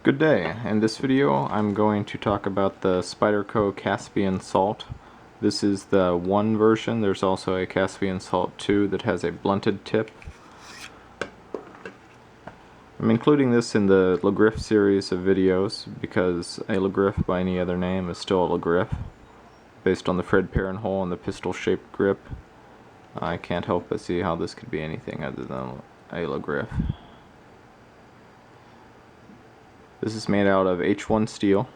Good day. In this video I'm going to talk about the Spyderco Caspian salt. This is the 1 version. There's also a Caspian salt 2 that has a blunted tip. I'm including this in the Griffe series of videos because a Griffe by any other name is still a Griffe. Based on the Fred Perrin hole and the pistol-shaped grip, I can't help but see how this could be anything other than a Griffe. This is made out of H1 steel.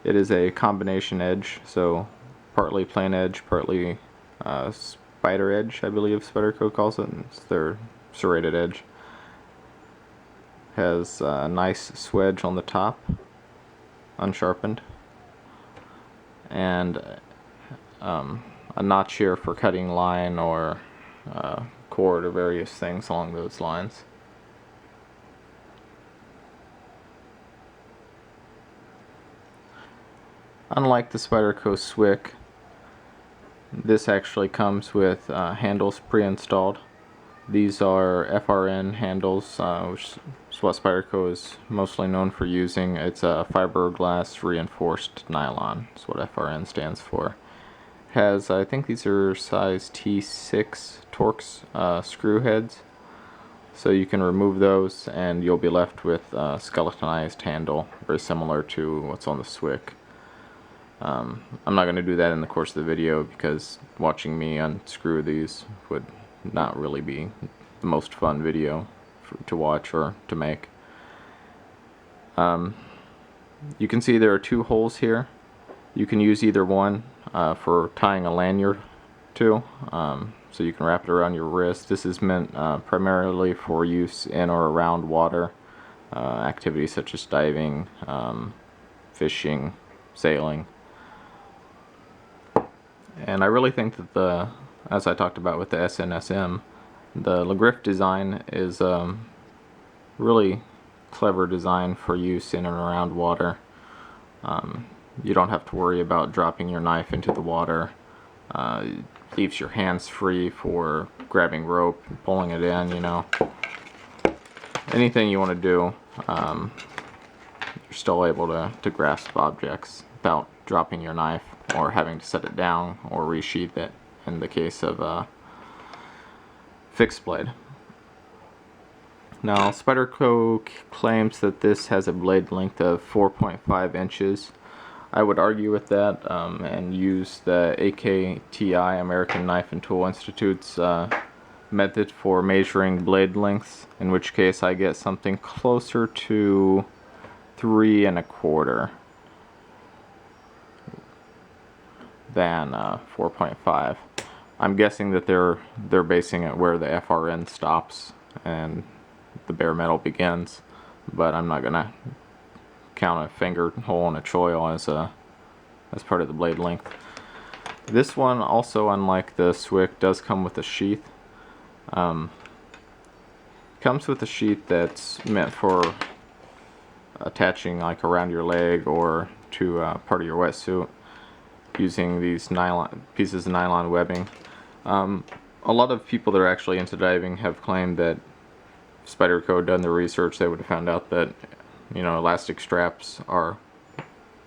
It is a combination edge, so partly plain edge, partly spider edge, I believe Spyderco calls it. It's their serrated edge. Has a nice swedge on the top, unsharpened, and a notch here for cutting line or cord or various things along those lines. Unlike the Spyderco Swick, this actually comes with handles pre-installed. These are FRN handles, which is what Spyderco is mostly known for using. It's a fiberglass reinforced nylon. That's what FRN stands for. Has, I think these are size T6 Torx screw heads. So you can remove those and you'll be left with a skeletonized handle, very similar to what's on the Swick. I'm not going to do that in the course of the video because watching me unscrew these would not really be the most fun video to watch or to make. You can see there are 2 holes here. You can use either one for tying a lanyard to, so you can wrap it around your wrist. This is meant primarily for use in or around water activities such as diving, fishing, sailing. And I really think that as I talked about with the SNSM, the Griffe design is really clever design for use in and around water. You don't have to worry about dropping your knife into the water. It leaves your hands free for grabbing rope and pulling it in, you know. Anything you want to do, you're still able to grasp objects without dropping your knife or having to set it down or resheath it in the case of a fixed blade. Now, Spyderco claims that this has a blade length of 4.5 inches. I would argue with that and use the AKTI, American Knife and Tool Institute's method for measuring blade lengths, in which case I get something closer to 3 1/4 than 4.5. I'm guessing that they're basing it where the FRN stops and the bare metal begins, but I'm not gonna count a finger hole in a choil as part of the blade length. This one also, unlike the Swick, does come with a sheath. Comes with a sheath that's meant for attaching like around your leg or to part of your wetsuit, using these pieces of nylon webbing. A lot of people that are actually into diving have claimed that if Spyderco had done the research, they would have found out that, you know, elastic straps are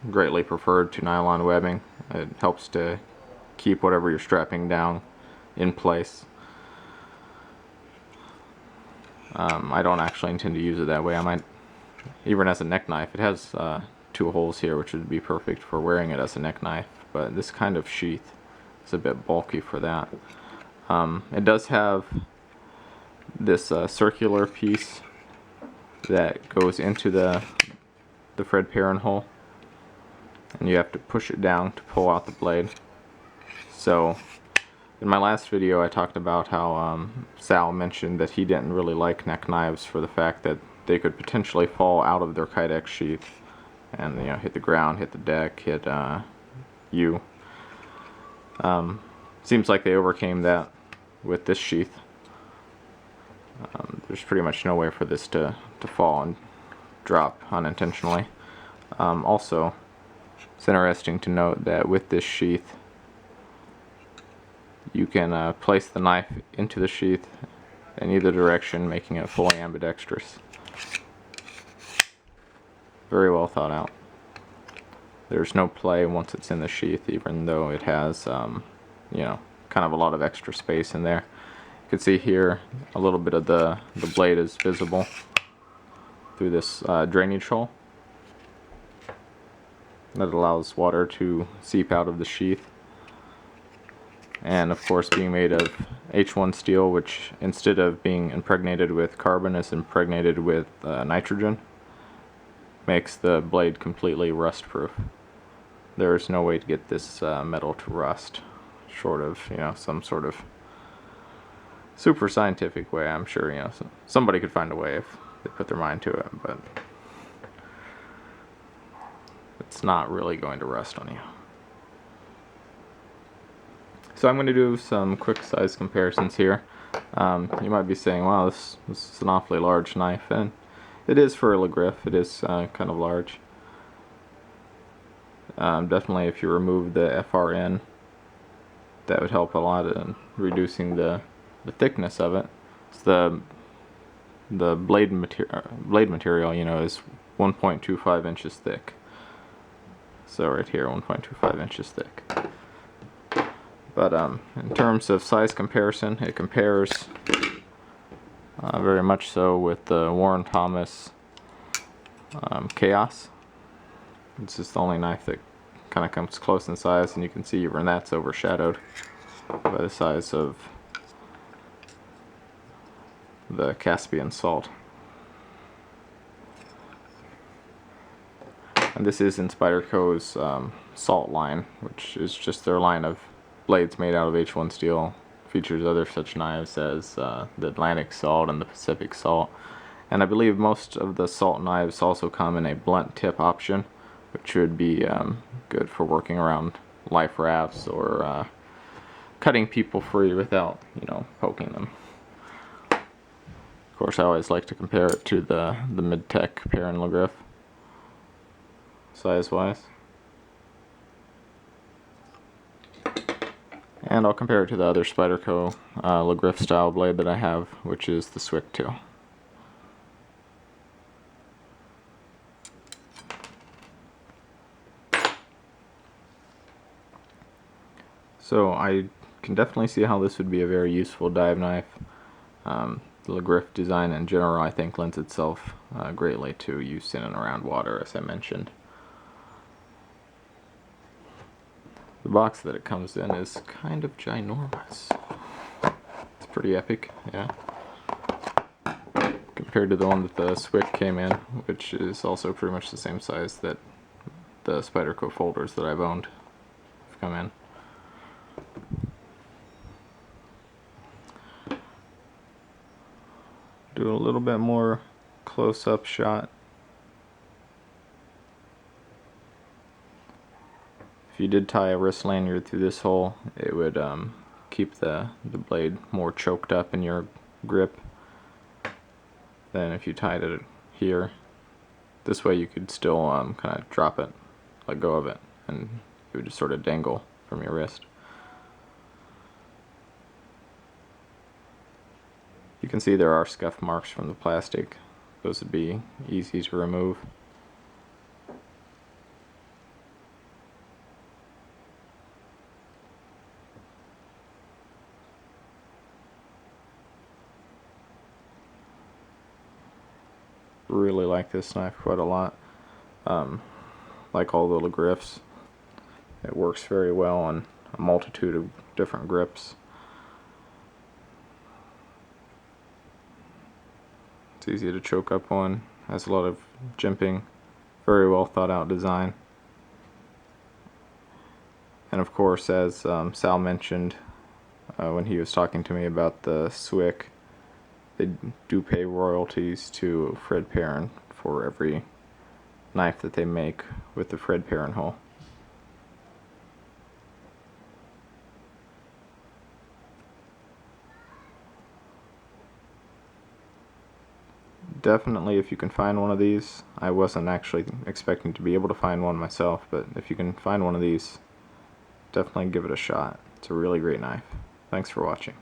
greatly preferred to nylon webbing. It helps to keep whatever you're strapping down in place. I don't actually intend to use it that way. I might, even as a neck knife, it has 2 holes here, which would be perfect for wearing it as a neck knife, but this kind of sheath is a bit bulky for that. It does have this circular piece that goes into the Fred Perrin hole, and you have to push it down to pull out the blade. So in my last video I talked about how Sal mentioned that he didn't really like neck knives for the fact that they could potentially fall out of their Kydex sheath and, you know, hit the ground, hit the deck, hit you. Seems like they overcame that with this sheath. There's pretty much no way for this to fall and drop unintentionally. Also, it's interesting to note that with this sheath you can place the knife into the sheath in either direction, making it fully ambidextrous. very well thought out. There's no play once it's in the sheath, even though it has, you know, kind of a lot of extra space in there. You can see here a little bit of the blade is visible through this drainage hole. That allows water to seep out of the sheath. And of course, being made of H1 steel, which instead of being impregnated with carbon is impregnated with nitrogen, makes the blade completely rust proof. There is no way to get this metal to rust, short of, you know, some sort of super scientific way. I'm sure, you know, somebody could find a way if they put their mind to it, but it's not really going to rust on you. So I'm going to do some quick size comparisons here. You might be saying, wow, this is an awfully large knife, and it is for a Griffe. It is kind of large. Definitely if you remove the FRN, that would help a lot in reducing the thickness of it. So the blade material, you know, is 1.25 inches thick. So right here, 1.25 inches thick. But in terms of size comparison, it compares very much so with the Warren Thomas Chaos. This is the only knife that kind of comes close in size, and you can see even that's overshadowed by the size of the Caspian salt. And this is in Spyderco's salt line, which is just their line of blades made out of H1 steel. Features other such knives as the Atlantic salt and the Pacific salt. And I believe most of the salt knives also come in a blunt tip option, which would be good for working around life rafts or cutting people free without, you know, poking them. Of course, I always like to compare it to the mid-tech Perrin Griffe, size-wise. And I'll compare it to the other Spyderco Griffe style blade that I have, which is the Swick 2. So I can definitely see how this would be a very useful dive knife. The Griffe design in general, I think, lends itself greatly to use in and around water, as I mentioned. The box that it comes in is kind of ginormous. It's pretty epic, yeah. Compared to the one that the Swick came in, which is also pretty much the same size that the Spyderco folders that I've owned have come in. Do a little bit more close-up shot. If you did tie a wrist lanyard through this hole, it would keep the blade more choked up in your grip than if you tied it here. This way you could still kind of drop it, let go of it, and it would just sort of dangle from your wrist. You can see there are scuff marks from the plastic. Those would be easy to remove. Really like this knife quite a lot. Like all the Griffes, it works very well on a multitude of different grips. It's easy to choke up on, has a lot of jimping, very well thought out design. And of course, as Sal mentioned when he was talking to me about the Swick, they do pay royalties to Fred Perrin for every knife that they make with the Fred Perrin hull. Definitely, if you can find one of these, I wasn't actually expecting to be able to find one myself, but if you can find one of these, definitely give it a shot. It's a really great knife. Thanks for watching.